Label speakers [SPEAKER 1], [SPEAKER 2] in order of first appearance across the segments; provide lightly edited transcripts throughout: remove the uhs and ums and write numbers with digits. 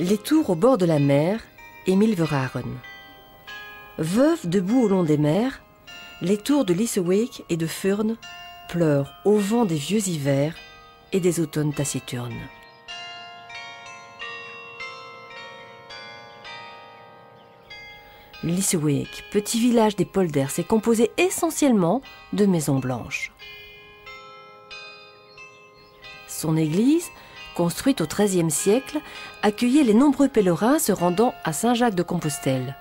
[SPEAKER 1] Les tours au bord de la mer, Emile Verhaeren. Veuves debout au long des mers, les tours de Lysewijk et de Furnes pleurent au vent des vieux hivers et des automnes taciturnes. Lysewijk, petit village des polders, est composé essentiellement de maisons blanches. Son église, construite au XIIIe siècle, accueillait les nombreux pèlerins se rendant à Saint-Jacques-de-Compostelle.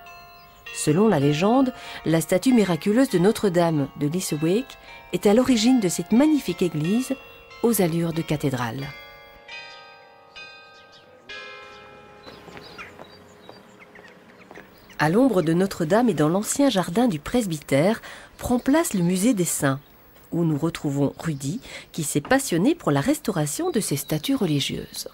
[SPEAKER 1] Selon la légende, la statue miraculeuse de Notre-Dame de Lysewijk est à l'origine de cette magnifique église aux allures de cathédrale. À l'ombre de Notre-Dame et dans l'ancien jardin du presbytère, prend place le musée des Saints, où nous retrouvons Rudy, qui s'est passionné pour la restauration de ces statues religieuses.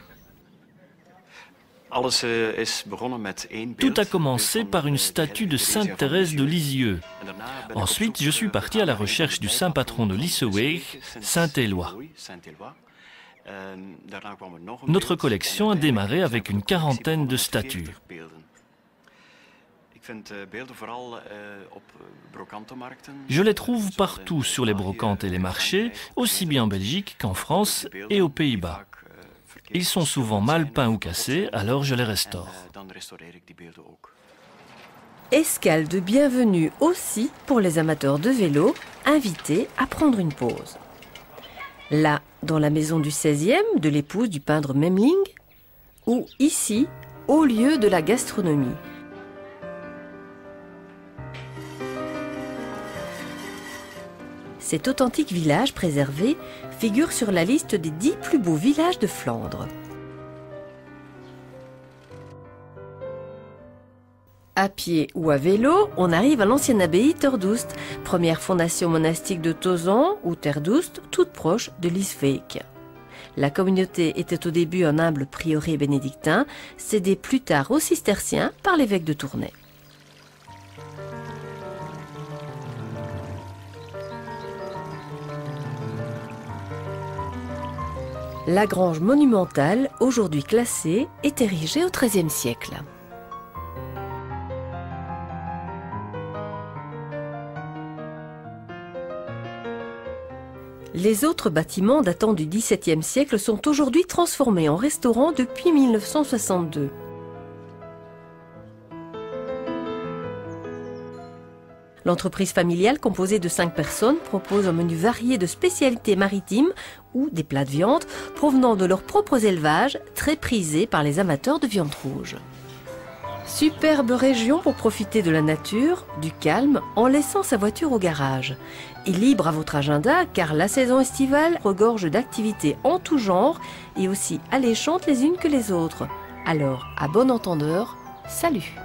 [SPEAKER 2] Tout a commencé par une statue de Sainte Thérèse de Lisieux. Ensuite, je suis parti à la recherche du saint patron de Lysewijk, Saint Éloi. Notre collection a démarré avec une quarantaine de statues. Je les trouve partout sur les brocantes et les marchés, aussi bien en Belgique qu'en France et aux Pays-Bas. Ils sont souvent mal peints ou cassés, alors je les restaure.
[SPEAKER 1] Escale de bienvenue aussi pour les amateurs de vélo, invités à prendre une pause. Là, dans la maison du 16e de l'épouse du peintre Memling, ou ici, au lieu de la gastronomie. Cet authentique village préservé figure sur la liste des 10 plus beaux villages de Flandre. À pied ou à vélo, on arrive à l'ancienne abbaye Terdoest, première fondation monastique de Tozan ou Terdoest, toute proche de Lysewijk. La communauté était au début un humble prieuré bénédictin, cédé plus tard aux cisterciens par l'évêque de Tournai. La grange monumentale, aujourd'hui classée, est érigée au XIIIe siècle. Les autres bâtiments datant du XVIIe siècle sont aujourd'hui transformés en restaurant depuis 1962. L'entreprise familiale, composée de 5 personnes, propose un menu varié de spécialités maritimes ou des plats de viande provenant de leurs propres élevages, très prisés par les amateurs de viande rouge. Superbe région pour profiter de la nature, du calme, en laissant sa voiture au garage. Et libre à votre agenda, car la saison estivale regorge d'activités en tout genre et aussi alléchantes les unes que les autres. Alors, à bon entendeur, salut!